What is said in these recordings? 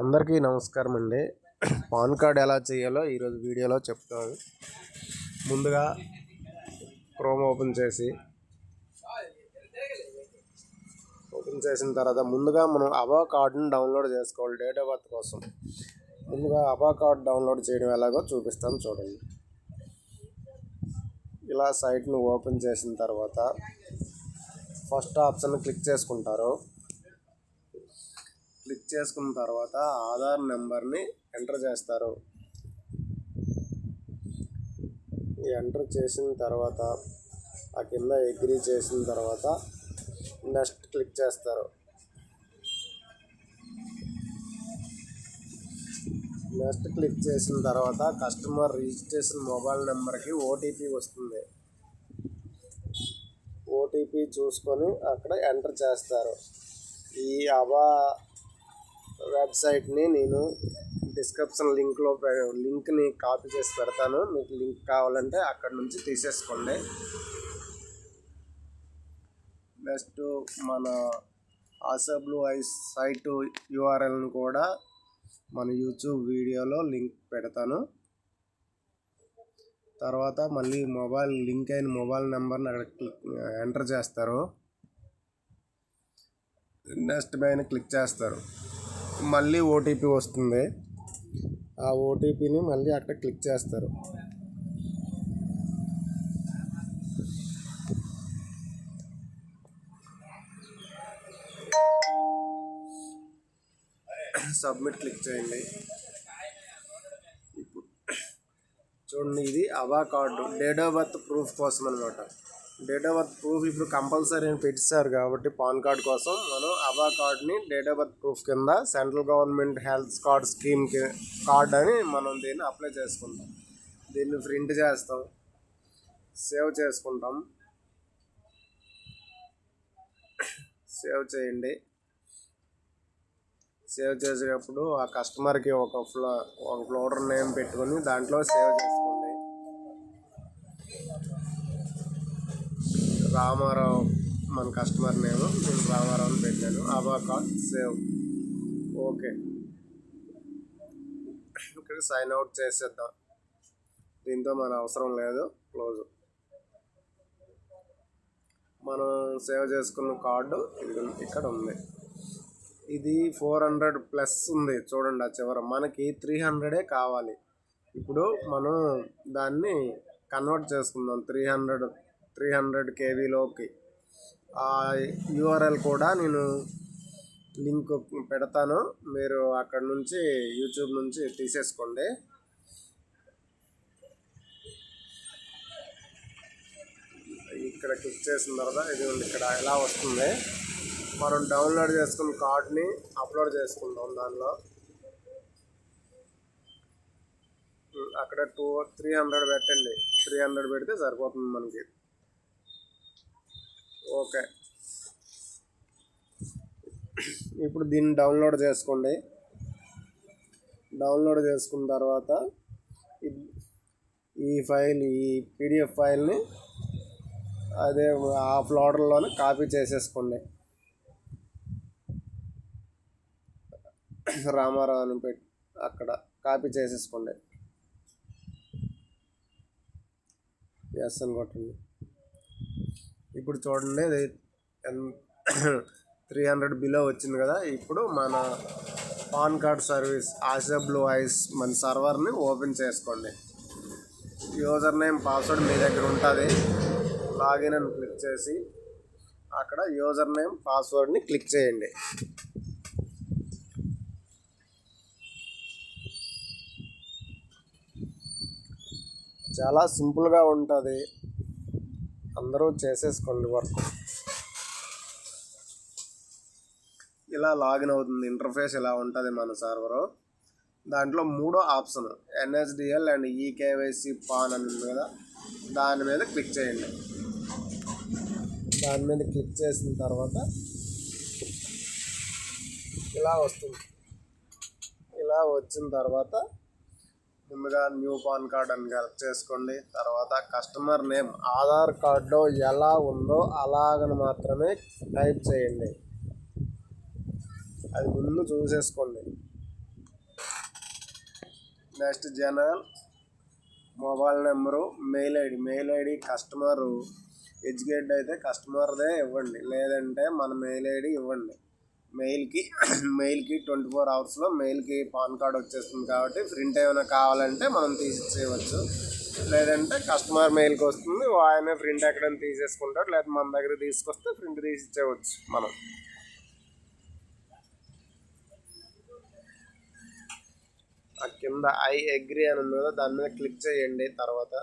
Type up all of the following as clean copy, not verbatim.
అందరికీ నమస్కారం అండి. పాన్ కార్డ్ ఎలా చేయాలో ఈరోజు వీడియోలో చెప్తాను. ముందుగా క్రోమ్ ఓపెన్ చేసిన తర్వాత ముందుగా మనం ఆభా కార్డుని డౌన్లోడ్ చేసుకోవాలి. డేట్ ఆఫ్ బర్త్ కోసం ముందుగా ఆభా కార్డు డౌన్లోడ్ చేయడం ఎలాగో చూపిస్తాను చూడండి. ఇలా సైట్ను ఓపెన్ చేసిన తర్వాత ఫస్ట్ ఆప్షన్ క్లిక్ చేసుకుంటారు. క్లిక్ చేసుకున్న తర్వాత ఆధార్ నెంబర్ని ఎంటర్ చేస్తారు. ఎంటర్ చేసిన తర్వాత ఆ కింద అగ్రీ చేసిన తర్వాత నెక్స్ట్ క్లిక్ చేస్తారు. నెక్స్ట్ క్లిక్ చేసిన తర్వాత కస్టమర్ రిజిస్ట్రేషన్ మొబైల్ నెంబర్కి ఓటీపీ వస్తుంది. ఓటీపీ చూసుకొని అక్కడ ఎంటర్ చేస్తారు. ఈ ఆభా వెబ్సైట్ని నేను డిస్క్రిప్షన్ లింక్ని కాపీ చేసి పెడతాను. మీకు లింక్ కావాలంటే అక్కడ నుంచి తీసేసుకోండి. నెక్స్ట్ మన ఆశా బ్లూ ఐస్ సైట్ యూఆర్ఎల్ని కూడా మన యూట్యూబ్ వీడియోలో లింక్ పెడతాను. తర్వాత మళ్ళీ లింక్ అయిన మొబైల్ నెంబర్ని అక్కడ ఎంటర్ చేస్తారు. నెక్స్ట్ పైన క్లిక్ చేస్తారు. మళ్ళీ ఓటీపీ వస్తుంది. ఆ ఓటీపీని మళ్ళీ అక్కడ క్లిక్ చేస్తారు. సబ్మిట్ క్లిక్ చేయండి. ఇప్పుడు చూడండి, ఇది Abha card date of birth proof కోసం అనమాట. డేట్ ఆఫ్ బర్త్ ప్రూఫ్ ఇప్పుడు కంపల్సరీ అని పెట్టారు కాబట్టి పాన్ కార్డ్ కోసం మనం ఆభా కార్డ్ని డేట్ ఆఫ్ బర్త్ ప్రూఫ్ కింద central government health card scheme card అని మనం దీన్ని అప్లై చేసుకుంటాం. దీన్ని ప్రింట్ చేస్తాం, సేవ్ చేసుకుంటాం. సేవ్ చేయండి. సేవ్ చేసేటప్పుడు ఆ కస్టమర్కి ఒక ఫ్లోటర్ నేమ్ పెట్టుకొని దాంట్లో సేవ్ చేసుకోండి. రామారావు మన కస్టమర్ నేమ్, నేను రామారావు అని పెట్టాను. ఆభా కార్డ్ సేవ్. ఓకే, ఇక్కడ సైన్ అవుట్ చేసేద్దాం. దీంతో మన అవసరం లేదు, క్లోజ్. మనం సేవ్ చేసుకున్న కార్డు ఇక్కడ ఉంది. ఇది 400+ ఉంది చూడండి. ఆ చివర మనకి 300 కావాలి. ఇప్పుడు మనం దాన్ని కన్వర్ట్ చేసుకుందాం 300 KBలోకి. ఆ యూఆర్ఎల్ కూడా నేను లింక్ పెడతాను, మీరు అక్కడ నుంచి యూట్యూబ్ నుంచి తీసేసుకోండి. ఇక్కడ క్లిక్ చేసిన తర్వాత ఇది ఇక్కడ ఎలా వస్తుంది. మనం డౌన్లోడ్ చేసుకున్న కార్డ్ని అప్లోడ్ చేసుకుంటాం. దానిలో అక్కడ 300 పెట్టండి. 300 పెడితే సరిపోతుంది మనకి. ఓకే, ఇప్పుడు దీన్ని డౌన్లోడ్ చేసుకోండి. డౌన్లోడ్ చేసుకున్న తర్వాత ఈ PDF ఫైల్ని అదే ఆ ఫ్లోటర్లోనే కాపీ చేసేసుకోండి. రామారావు అని పెట్టి అక్కడ కాపీ చేసేసుకోండి. ఎస్ అని కొట్టండి. ఇప్పుడు చూడండి, 300 బిలో వచ్చింది కదా. ఇప్పుడు మన pan card service ASHA blue ice మన సర్వర్ని ఓపెన్ చేసుకోండి. యూజర్ నేమ్ పాస్వర్డ్ మీ దగ్గర ఉంటుంది. లాగిన్ అని క్లిక్ చేసి అక్కడ యూజర్ నేమ్ పాస్వర్డ్ని క్లిక్ చేయండి. చాలా సింపుల్గా ఉంటుంది, అందరూ చేసేసుకోండి వర్క్. ఇలా లాగిన్ అవుతుంది. ఇంటర్ఫేస్ ఇలా ఉంటుంది మన సర్వరు. దాంట్లో 3వ option NSDL and eKYC pan అని ఉంది కదా, దాని మీద క్లిక్ చేయండి. దాని మీద క్లిక్ చేసిన తర్వాత ఇలా వస్తుంది. ఇలా వచ్చిన తర్వాత ముందుగా న్యూ పాన్ కార్డ్ అని సెలెక్ట్ చేసుకోండి. తర్వాత కస్టమర్ నేమ్ ఆధార్ కార్డులో ఎలా ఉందో అలాగని మాత్రమే టైప్ చేయండి. అది ముందు చూసేసుకోండి. Next general, mobile number, mail ID customer educated అయితే కస్టమర్దే ఇవ్వండి, లేదంటే మన మెయిల్ ఐడి ఇవ్వండి. మెయిల్కి 24 అవర్స్లో మెయిల్కి పాన్ కార్డ్ వచ్చేస్తుంది కాబట్టి ప్రింట్ ఏమైనా కావాలంటే మనం తీసిచ్చేయవచ్చు, లేదంటే కస్టమర్ మెయిల్కి వస్తుంది, ఆయనే ప్రింట్ ఎక్కడైనా తీసేసుకుంటాడు, లేదా మన దగ్గర తీసుకొస్తే ప్రింట్ తీసిచ్చేయవచ్చు మనం. ఆ కింద ఐ అగ్రీ అని ఉంది కదా, దాని మీద క్లిక్ చేయండి. తర్వాత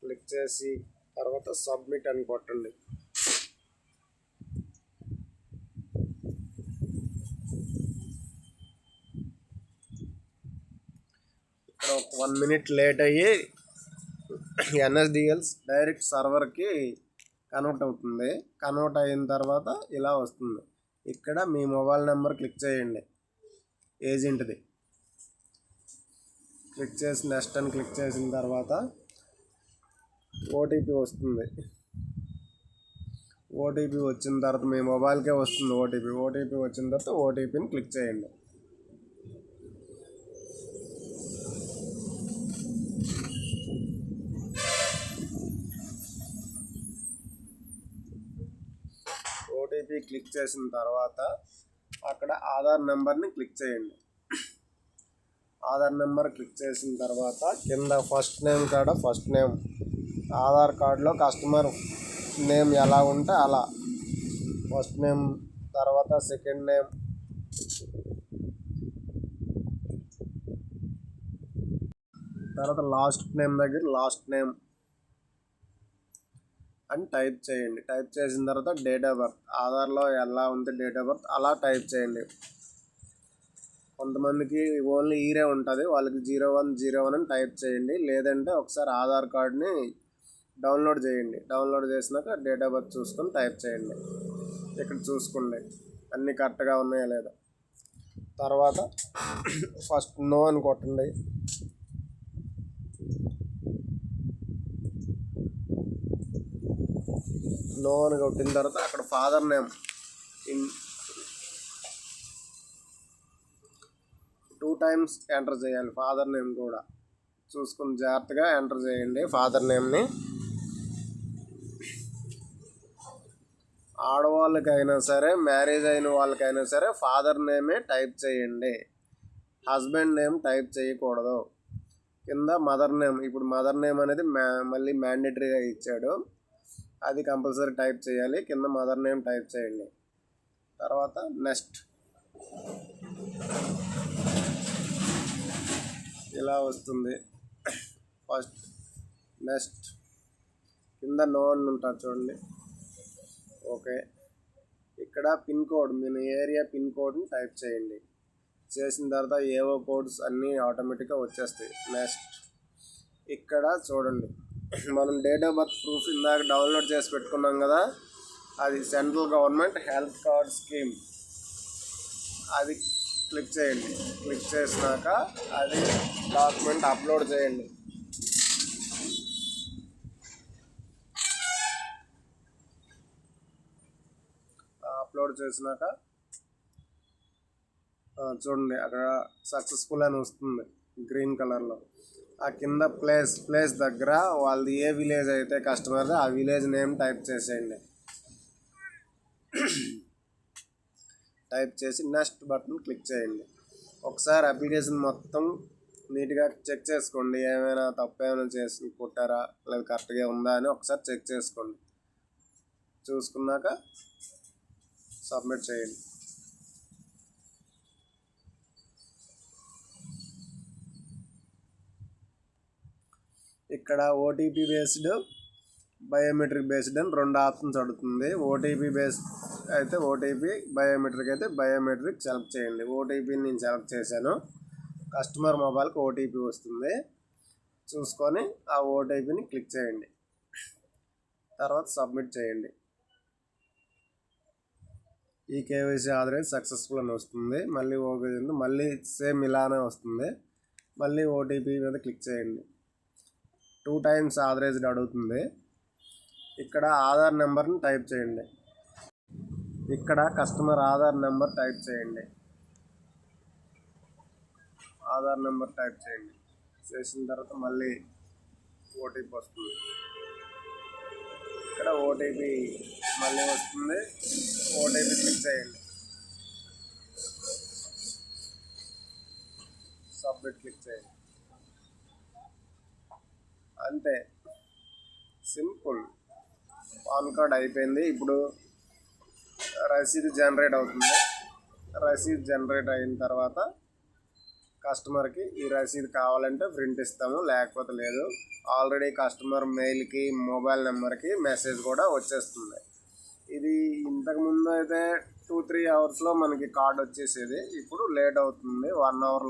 క్లిక్ చేసి తర్వాత సబ్మిట్ అని కొట్టండి. ఇక్కడ 1 minute లేట్ అయ్యి NSDL డైరెక్ట్ సర్వర్కి కన్వర్ట్ అవుతుంది. కన్వర్ట్ అయిన తర్వాత ఇలా వస్తుంది. ఇక్కడ మీ మొబైల్ నెంబర్ క్లిక్ చేయండి, ఏజెంట్ది. క్లిక్ చేసి నెక్స్ట్ అని క్లిక్ చేసిన తర్వాత ఓటీపీ వస్తుంది. ఓటీపీ వచ్చిన తర్వాత మీ మొబైల్కే వస్తుంది ఓటీపీ వచ్చిన తర్వాత ఓటీపీని క్లిక్ చేయండి. ఓటీపీ క్లిక్ చేసిన తర్వాత అక్కడ ఆధార్ నెంబర్ని క్లిక్ చేయండి. ఆధార్ నెంబర్ క్లిక్ చేసిన తర్వాత కింద ఫస్ట్ నేమ్ కాడ ఫస్ట్ నేమ్, ఆధార్ కార్డులో కస్టమర్ నేమ్ ఎలా ఉంటే అలా ఫస్ట్ నేమ్, తర్వాత సెకండ్ నేమ్, తర్వాత లాస్ట్ నేమ్ దగ్గర లాస్ట్ నేమ్ అని టైప్ చేయండి. టైప్ చేసిన తర్వాత డేట్ ఆఫ్ బర్త్, ఆధార్లో ఎలా ఉంది డేట్ ఆఫ్ బర్త్ అలా టైప్ చేయండి. కొంతమందికి ఓన్లీ ఈరే ఉంటుంది, వాళ్ళకి 0101 అని టైప్ చేయండి, లేదంటే ఒకసారి ఆధార్ కార్డ్ని డౌన్లోడ్ చేయండి. డౌన్లోడ్ చేసినాక డేట్ ఆఫ్ బర్త్ చూసుకొని టైప్ చేయండి. ఇక్కడ చూసుకోండి అన్నీ కరెక్ట్గా ఉన్నాయా లేదా. తర్వాత ఫస్ట్ నో అని కొట్టండి. నో అని కొట్టిన తర్వాత అక్కడ ఫాదర్ నేమ్ 2 times ఎంటర్ చేయాలి. ఫాదర్ నేమ్ కూడా చూసుకుని జాగ్రత్తగా ఎంటర్ చేయండి. ఫాదర్ నేమ్ని ఆడవాళ్ళకైనా సరే, మ్యారేజ్ అయిన వాళ్ళకైనా సరే ఫాదర్ నేమే టైప్ చేయండి, హస్బెండ్ నేమ్ టైప్ చేయకూడదు. కింద మదర్ నేమ్, ఇప్పుడు మదర్ నేమ్ అనేది మళ్ళీ మ్యాండేటరీగా ఇచ్చాడు, అది కంపల్సరీ టైప్ చేయాలి. కింద మదర్ నేమ్ టైప్ చేయండి. తర్వాత నెక్స్ట్ ఇలా వస్తుంది. ఫస్ట్ నెక్స్ట్ కింద నో అని ఉంటుంది చూడండి. ఓకే, ఇక్కడ పిన్ కోడ్, మీ ఏరియా పిన్ కోడ్ని టైప్ చేయండి. చేసిన తర్వాత ఏవో కోడ్స్ అన్నీ ఆటోమేటిక్గా వచ్చేస్తాయి. నెక్స్ట్ ఇక్కడ చూడండి, మనం డేట్ ఆఫ్ బర్త్ ప్రూఫ్ ఇందాక డౌన్లోడ్ చేసి పెట్టుకున్నాం కదా, అది central government health card scheme, అది క్లిక్ చేయండి. క్లిక్ చేసినాక అది డాక్యుమెంట్ అప్లోడ్ చేయండి. అప్లోడ్ చేసినాక చూడండి అక్కడ సక్సెస్ఫుల్ అని వస్తుంది గ్రీన్ కలర్లో. ఆ కింద ప్లేస్ దగ్గర వాళ్ళది ఏ విలేజ్ అయితే కస్టమర్ది ఆ విలేజ్ నేమ్ టైప్ చేసేయండి. టైప్ చేసి నెక్స్ట్ బటన్ క్లిక్ చేయండి. ఒకసారి అప్లికేషన్ మొత్తం నీట్గా చెక్ చేసుకోండి, ఏమైనా తప్పు ఏమైనా చేసి కొట్టారా లేదా కరెక్ట్గా ఉందా అని ఒకసారి చెక్ చేసుకోండి. చూసుకున్నాక సబ్మిట్ చేయండి. ఇక్కడ ఓటీపీ బేస్డ్, బయోమెట్రిక్ బేస్డ్ అని 2 ఆప్షన్స్ అడుగుతుంది. ఓటీపీ బేస్డ్ అయితే ఓటీపీ, బయోమెట్రిక్ అయితే బయోమెట్రిక్ సెలెక్ట్ చేయండి. ఓటీపీని నేను సెలెక్ట్ చేశాను. కస్టమర్ మొబైల్కి ఓటీపీ వస్తుంది, చూసుకొని ఆ ఓటీపీని క్లిక్ చేయండి. తర్వాత సబ్మిట్ చేయండి. ఈ కేవైసీ ఆధారైజ్ సక్సెస్ఫుల్ అని వస్తుంది. మళ్ళీ ఓకే, మళ్ళీ సేమ్ ఇలానే వస్తుంది. మళ్ళీ ఓటీపీ మీద క్లిక్ చేయండి. 2 times ఆథరైజ్డ్ అడుగుతుంది. ఇక్కడ ఆధార్ నెంబర్ని టైప్ చేయండి. ఇక్కడ కస్టమర్ ఆధార్ నెంబర్ టైప్ చేయండి. ఆధార్ నెంబర్ టైప్ చేయండి. చేసిన తర్వాత మళ్ళీ ఓటీపీ వస్తుంది. ఇక్కడ ఓటీపీ మళ్ళీ వస్తుంది. ఓటీపీ క్లిక్ చేయండి. సబ్మిట్ క్లిక్ చేయండి. అంతే, సింపుల్. పాన్ కార్డ్ అయిపోయింది. ఇప్పుడు రసీదు జనరేట్ అవుతుంది. రసీదు జనరేట్ అయిన తర్వాత కస్టమర్కి ఈ రసీదు కావాలంటే ప్రింట్ ఇస్తాము, లేకపోతే లేదు. ఆల్రెడీ కస్టమర్ మెయిల్కి, మొబైల్ నెంబర్కి మెసేజ్ కూడా వచ్చేస్తుంది. ఇది ఇంతకుముందు అయితే 2-3 అవర్స్లో మనకి కార్డ్ వచ్చేసేది. ఇప్పుడు లేట్ అవుతుంది, 1 అవర్